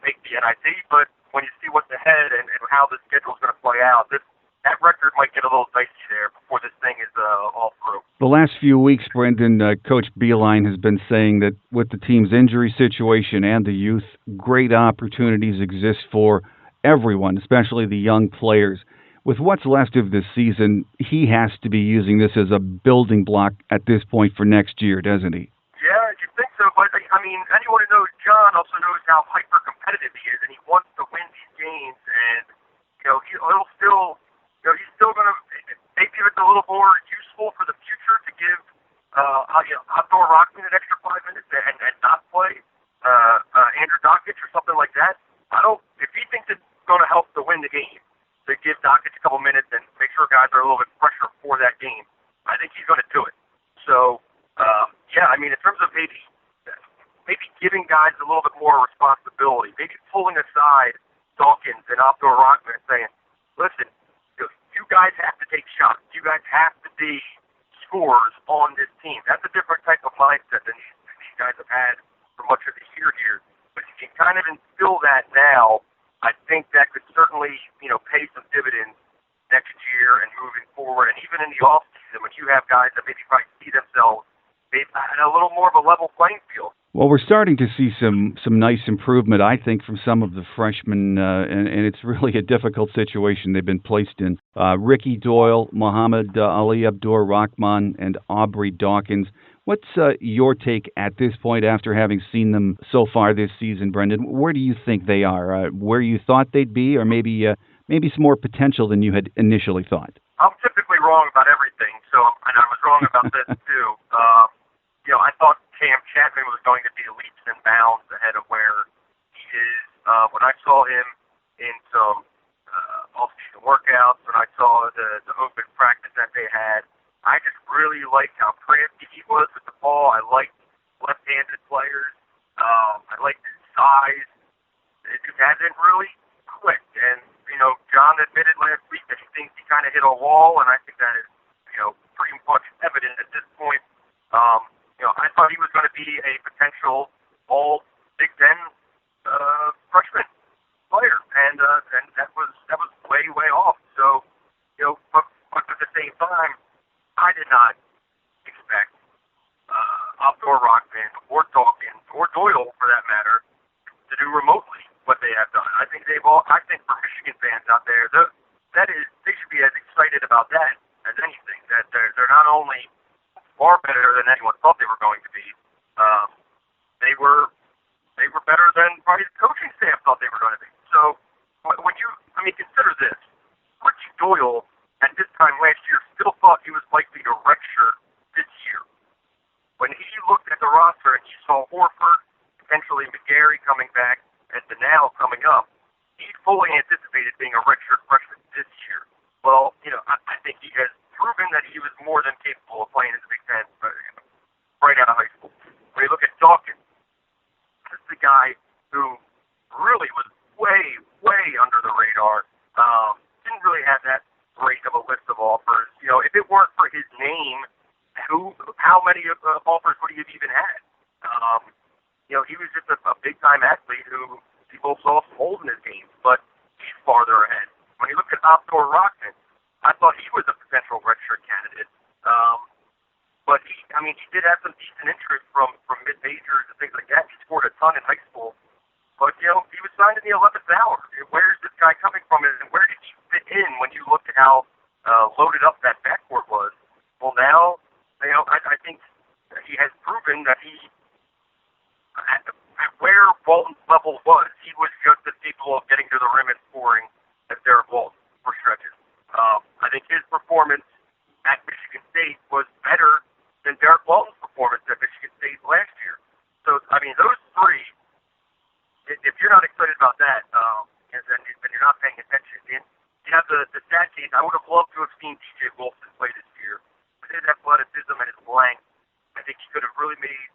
make the NIT. But when you see what's ahead and how the schedule is going to play out, that record might get a little dicey there before this thing is all through. The last few weeks, Brendan, Coach Beilein has been saying that with the team's injury situation and the youth, great opportunities exist for everyone, especially the young players. With what's left of this season, he has to be using this as a building block at this point for next year, doesn't he? Yeah, you think so, but anyone who knows John also knows how hyper-competitive he is, and he wants to win these games, and, he'll still, he's still going to, maybe if it's a little more useful for the future to give, Outdoor Rockman an extra 5 minutes and not play, Andrew Dockich or something like that. If he thinks it's going to help to win the game, to give Dockich a couple minutes and make sure guys are a little bit fresher for that game, I think he's going to do it. So, in terms of maybe giving guys a little bit more responsibility, maybe pulling aside Dawkins and Outdoor Rockman and saying, listen, you guys have to take shots. You guys have to be scorers on this team. That's a different type of mindset than these guys have had for much of the year here. But if you can kind of instill that now, I think that could certainly, pay some dividends next year and moving forward. And even in the offseason, when you have guys that maybe probably see themselves maybe at a little more of a level playing field. Well, we're starting to see some nice improvement, I think, from some of the freshmen, and it's really a difficult situation they've been placed in. Ricky Doyle, Muhammad Ali Abdur-Rahman, and Aubrey Dawkins. What's your take at this point after having seen them so far this season, Brendan? Where do you think they are? Where you thought they'd be, or maybe some more potential than you had initially thought? I'm typically wrong about everything, and I was wrong about this too. I thought Cam Chapman was going to be leaps and bounds ahead of where he is. When I saw him in some off-season workouts, when I saw the open practice that they had, I just really liked how crafty he was with the ball. I liked left-handed players. I liked his size. It just hasn't really clicked. And, John admitted last week that he thinks he kind of hit a wall, and I think that is, pretty much evident at this point. I thought he was going to be a potential all Big Ten freshman player, and that was way off. So, but at the same time, I did not expect Outdoor Rockman or Dawkins or Doyle, for that matter, to do remotely what they have done. I think for Michigan fans out there, they should be as excited about that as anything. That they're not only far better than anyone thought they were going to be, they were better than probably the coaching staff thought they were going to be. So when consider this: Ricky Doyle at this time last year still thought he was likely to redshirt this year. When he looked at the roster and he saw Horford, potentially McGarry coming back, and Donnell coming up, he fully anticipated being a redshirt freshman this year. Well, I think he has proven that he was more than capable of playing in the Big Ten right out of high school. When you look at Dawkins, this is the guy who really was way, way under the radar. Didn't really have that great of a list of offers. If it weren't for his name, how many offers would he have even had? He was just a big-time athlete who people saw some holes in his game, but he's farther ahead. When you look at Optor Rockman, I thought he was a potential redshirt candidate. But he did have some decent interest from mid-majors and things like that. He scored a ton in high school. But, he was signed in the 11th hour. Where's this guy coming from, and where did he fit in when you looked at how loaded up that backcourt was? Well, now, I think he has proven that he, at where Walton's level was, he was just as capable of getting to the rim and scoring as Derek Walton for stretches. I think his performance at Michigan State was better than Derek Walton's performance at Michigan State last year. So, those three, if you're not excited about that, then you're not paying attention. And you have the stat case. I would have loved to have seen DJ Wilson play this year. With his athleticism and his length, I think he could have really made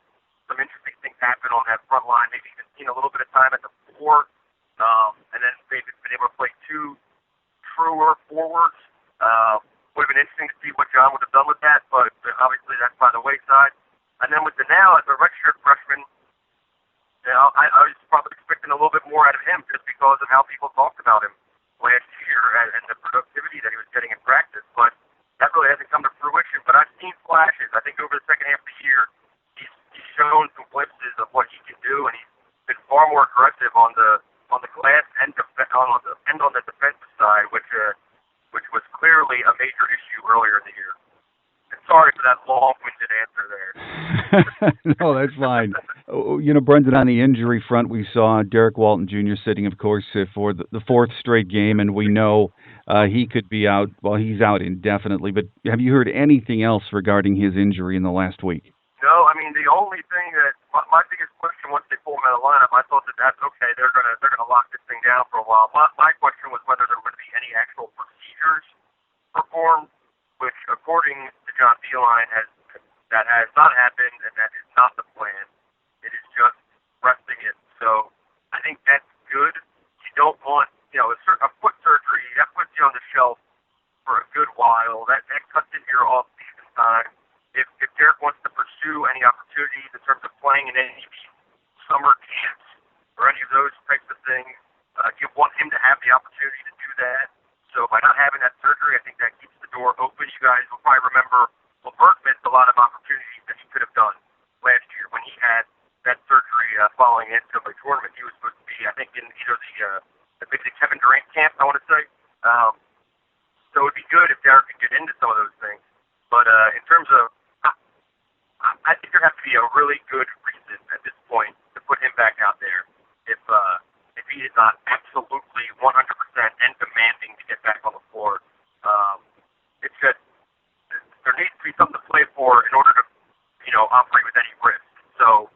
some interesting things happen on that front line. Maybe even seen a little bit of time at the four, and then maybe been able to play two truer forwards. Would have been interesting to see what John would have done with that, but obviously that's by the wayside. And then with Donnell as a redshirt freshman, I was probably expecting a little bit more out of him just because of how people talked about him last year and the productivity that he was getting in practice. But that really hasn't come to fruition. But I've seen flashes. I think over the second half of the year, he's shown some glimpses of what he can do, and he's been far more aggressive on the glass and on the defensive side, which was clearly a major issue earlier in the year. And sorry for that long-winded answer there. No, that's fine. Brendan, on the injury front, we saw Derek Walton Jr. sitting, of course, for the fourth straight game, and we know he could be out. Well, he's out indefinitely. But have you heard anything else regarding his injury in the last week? No, the only thing that my biggest question once they pulled him out of the lineup, I thought that's okay. They're gonna lock this thing down for a while. My question was whether there were going to be any actual procedures performed, which, according to John Beilein, has not happened, and that is not the plan. It is just resting it. So I think that's good. You don't want, a foot surgery that puts you on the shelf for a good while. That cuts into your off-season time. If Derek wants to pursue any opportunities in terms of playing in any summer camps or any of those types of things, you want him to have the opportunity to do that. So by not having that surgery, I think that keeps the door open. You guys will probably remember LeVert missed a lot of opportunities that he could have done last year when he had that surgery following into the tournament. He was supposed to be, I think, in either the Kevin Durant camp, I want to say. So it would be good if Derek could get into some of those things. But in terms of, I think there has to be a really good reason at this point to put him back out there if he is not absolutely 100% and demanding to get back on the floor. It's just there needs to be something to play for in order to operate with any risk. So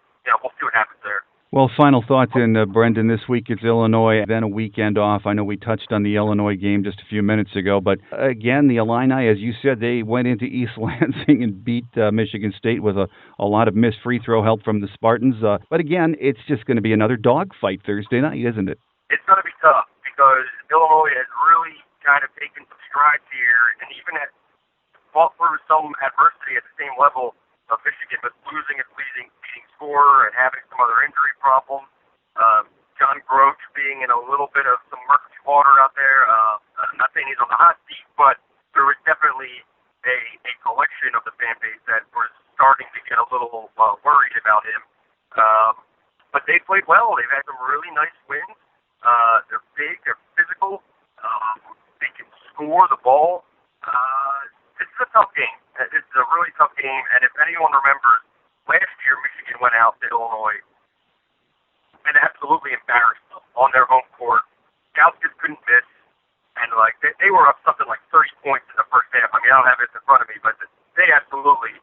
we'll see what happens there. Well, final thoughts in, Brendan. This week it's Illinois, then a weekend off. I know we touched on the Illinois game just a few minutes ago, but again, the Illini, as you said, they went into East Lansing and beat Michigan State with a lot of missed free throw help from the Spartans. But again, it's just going to be another dogfight Thursday night, isn't it? It's going to be tough because Illinois has really kind of taken some strides here, and even fought through some adversity at the same level of Michigan, but losing its leading scorer and having some other injury problems. John Groach being in a little bit of some murky water out there. I'm not saying he's on the hot seat, but there was definitely a collection of the fan base that was starting to get a little worried about him. But they played well. They've had some really nice wins. They're big. They're physical. They can score the ball. This is a tough game. This is a really tough game, and if anyone remembers, last year Michigan went out to Illinois and absolutely embarrassed them on their home court. Scouts just couldn't miss, and they were up something like 30 points in the first half. I don't have it in front of me, but they absolutely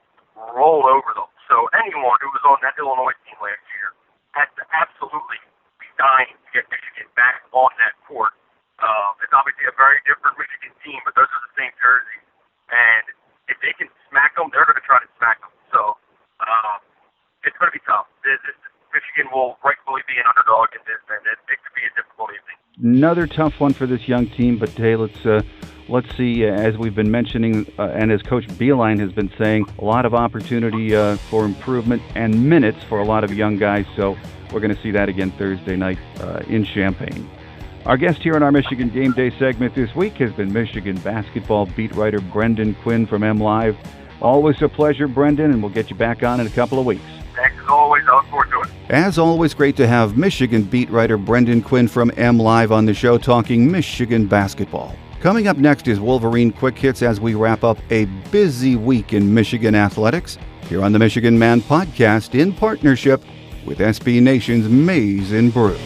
rolled over them. So anyone who was on that Illinois team last year had to absolutely be dying to get Michigan back on that court will rightfully be an underdog in this, and it could be a difficult evening. Another tough one for this young team, but hey, let's see, as we've been mentioning, and as Coach Beeline has been saying, a lot of opportunity for improvement and minutes for a lot of young guys, so we're going to see that again Thursday night in Champaign. Our guest here in our Michigan Game Day segment this week has been Michigan basketball beat writer Brendan Quinn from MLive. Always a pleasure, Brendan, and we'll get you back on in a couple of weeks. Thanks as always. I look forward to it. As always, great to have Michigan beat writer Brendan Quinn from MLive on the show talking Michigan basketball. Coming up next is Wolverine Quick Hits as we wrap up a busy week in Michigan athletics here on the Michigan Man Podcast in partnership with SB Nation's Maize and Brew.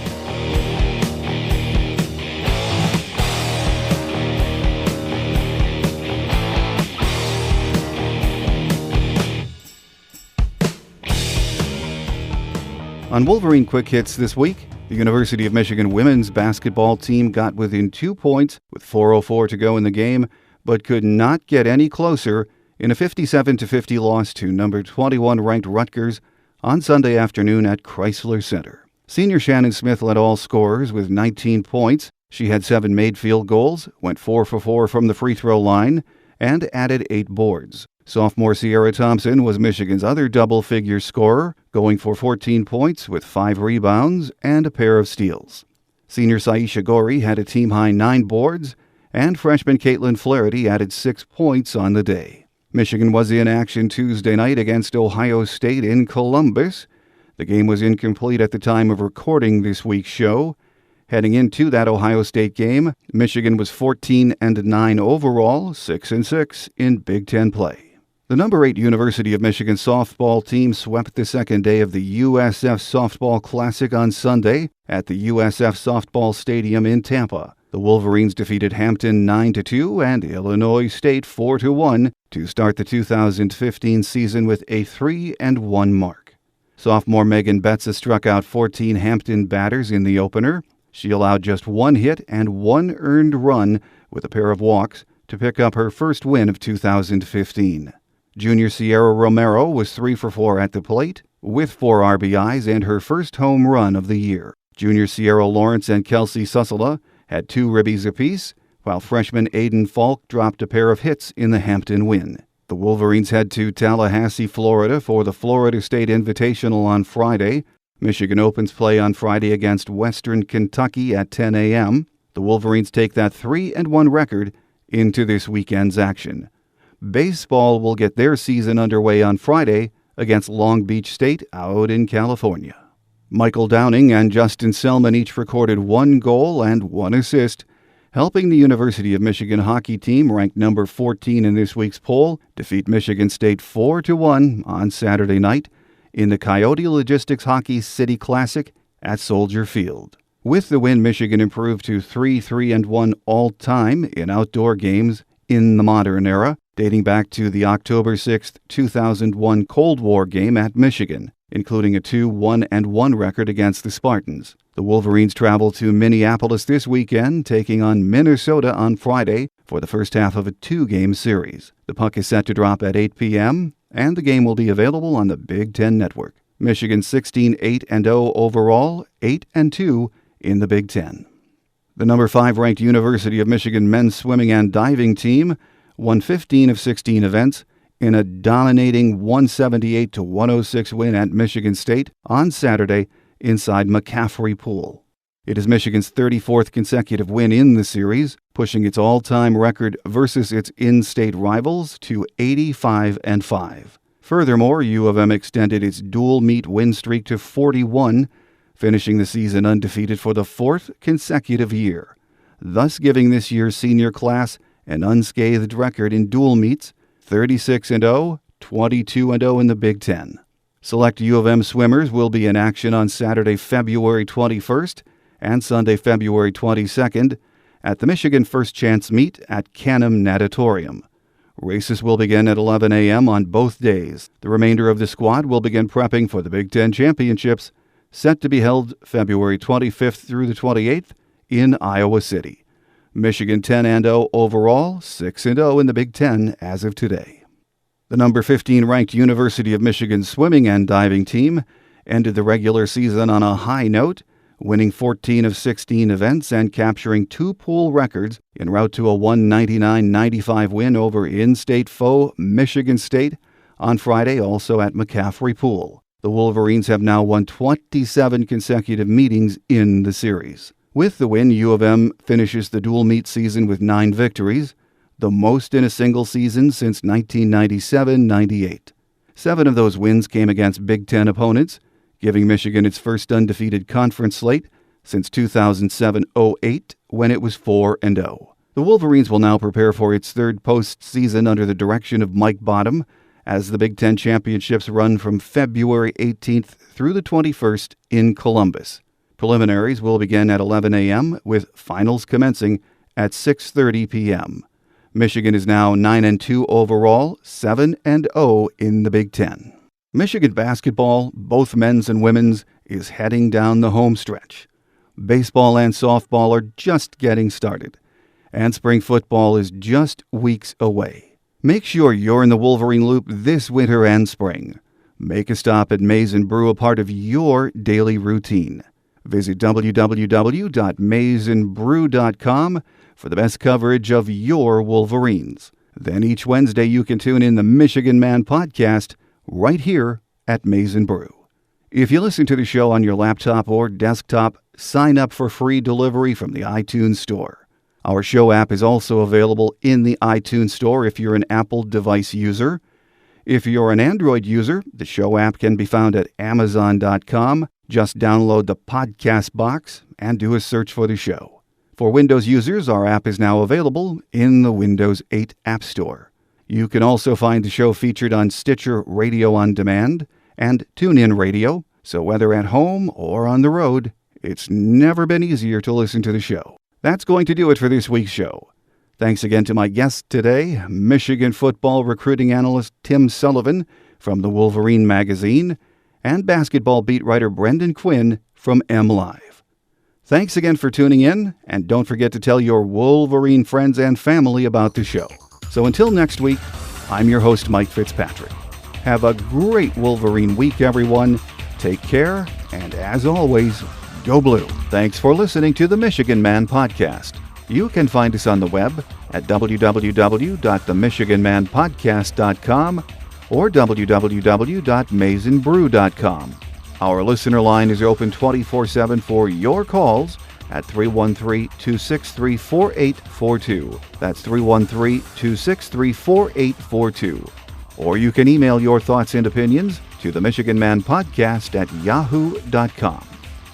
On Wolverine Quick Hits this week, the University of Michigan women's basketball team got within 2 points with 4:04 to go in the game, but could not get any closer in a 57-50 loss to number 21 ranked Rutgers on Sunday afternoon at Chrysler Center. Senior Shannon Smith led all scorers with 19 points. She had 7 made field goals, went 4 for 4 from the free throw line, and added 8 boards. Sophomore Sierra Thompson was Michigan's other double-figure scorer, going for 14 points with 5 rebounds and a pair of steals. Senior Saisha Gori had a team-high 9 boards, and freshman Caitlin Flaherty added 6 points on the day. Michigan was in action Tuesday night against Ohio State in Columbus. The game was incomplete at the time of recording this week's show. Heading into that Ohio State game, Michigan was 14-9 overall, 6-6 in Big Ten play. The number 8 University of Michigan softball team swept the second day of the USF Softball Classic on Sunday at the USF Softball Stadium in Tampa. The Wolverines defeated Hampton 9-2 and Illinois State 4-1 to start the 2015 season with a 3-1 mark. Sophomore Megan Betza struck out 14 Hampton batters in the opener. She allowed just 1 hit and 1 earned run with a pair of walks to pick up her first win of 2015. Junior Sierra Romero was 3 for 4 at the plate, with 4 RBIs and her first home run of the year. Junior Sierra Lawrence and Kelsey Susala had 2 ribbies apiece, while freshman Aiden Falk dropped a pair of hits in the Hampton win. The Wolverines head to Tallahassee, Florida for the Florida State Invitational on Friday. Michigan opens play on Friday against Western Kentucky at 10 a.m. The Wolverines take that 3-1 record into this weekend's action. Baseball will get their season underway on Friday against Long Beach State out in California. Michael Downing and Justin Selman each recorded 1 goal and 1 assist, helping the University of Michigan hockey team, ranked number 14 in this week's poll, defeat Michigan State 4-1 on Saturday night in the Coyote Logistics Hockey City Classic at Soldier Field. With the win, Michigan improved to 3-1 all-time in outdoor games in the modern era, dating back to the October 6, 2001 Cold War game at Michigan, including a 2-1-1 record against the Spartans. The Wolverines travel to Minneapolis this weekend, taking on Minnesota on Friday for the first half of a 2-game series. The puck is set to drop at 8 p.m., and the game will be available on the Big Ten Network. Michigan 16-8-0 overall, 8-2 in the Big Ten. The number 5 ranked University of Michigan men's swimming and diving team won 15 of 16 events in a dominating 178-106 win at Michigan State on Saturday inside McCaffrey Pool. It is Michigan's 34th consecutive win in the series, pushing its all-time record versus its in-state rivals to 85-5. Furthermore, U of M extended its dual-meet win streak to 41, finishing the season undefeated for the 4th consecutive year, thus giving this year's senior class an unscathed record in dual meets, 36-0, 22-0 in the Big Ten. Select U of M swimmers will be in action on Saturday, February 21st and Sunday, February 22nd at the Michigan First Chance Meet at Canham Natatorium. Races will begin at 11 a.m. on both days. The remainder of the squad will begin prepping for the Big Ten Championships, set to be held February 25th through the 28th in Iowa City. Michigan 10-0 overall, 6-0 in the Big Ten as of today. The number 15 ranked University of Michigan swimming and diving team ended the regular season on a high note, winning 14 of 16 events and capturing 2 pool records en route to a 199-95 win over in-state foe Michigan State on Friday, also at McCaffrey Pool. The Wolverines have now won 27 consecutive meetings in the series. With the win, U of M finishes the dual meet season with 9 victories, the most in a single season since 1997-98. 7 of those wins came against Big Ten opponents, giving Michigan its first undefeated conference slate since 2007-08, when it was 4-0. The Wolverines will now prepare for its third postseason under the direction of Mike Bottom, as the Big Ten championships run from February 18th through the 21st in Columbus. Preliminaries will begin at 11 a.m., with finals commencing at 6:30 p.m. Michigan is now 9-2 overall, 7-0 in the Big Ten. Michigan basketball, both men's and women's, is heading down the home stretch. Baseball and softball are just getting started, and spring football is just weeks away. Make sure you're in the Wolverine Loop this winter and spring. Make a stop at Maize and Brew a part of your daily routine. Visit www.maizeandbrew.com for the best coverage of your Wolverines. Then each Wednesday you can tune in the Michigan Man podcast right here at Maize and Brew. If you listen to the show on your laptop or desktop, sign up for free delivery from the iTunes Store. Our show app is also available in the iTunes Store if you're an Apple device user. If you're an Android user, the show app can be found at Amazon.com. Just download the podcast box and do a search for the show. For Windows users, our app is now available in the Windows 8 App Store. You can also find the show featured on Stitcher Radio on Demand and TuneIn Radio, so whether at home or on the road, it's never been easier to listen to the show. That's going to do it for this week's show. Thanks again to my guest today, Michigan football recruiting analyst Tim Sullivan from the Wolverine Magazine, and basketball beat writer Brendan Quinn from MLive. Thanks again for tuning in, and don't forget to tell your Wolverine friends and family about the show. So until next week, I'm your host, Mike Fitzpatrick. Have a great Wolverine week, everyone. Take care, and as always, go blue. Thanks for listening to the Michigan Man podcast. You can find us on the web at www.themichiganmanpodcast.com or www.maizeandbrew.com. Our listener line is open 24/7 for your calls at 313-263-4842. That's 313-263-4842. Or you can email your thoughts and opinions to the Michigan Man Podcast at yahoo.com.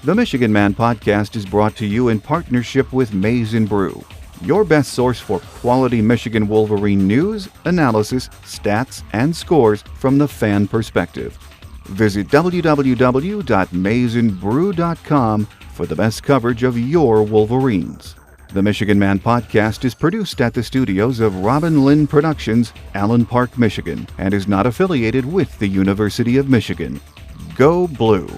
The Michigan Man Podcast is brought to you in partnership with Maize and Brew, your best source for quality Michigan Wolverine news, analysis, stats, and scores from the fan perspective. Visit www.maizeandbrew.com for the best coverage of your Wolverines. The Michigan Man Podcast is produced at the studios of Robin Lynn Productions, Allen Park, Michigan, and is not affiliated with the University of Michigan. Go Blue!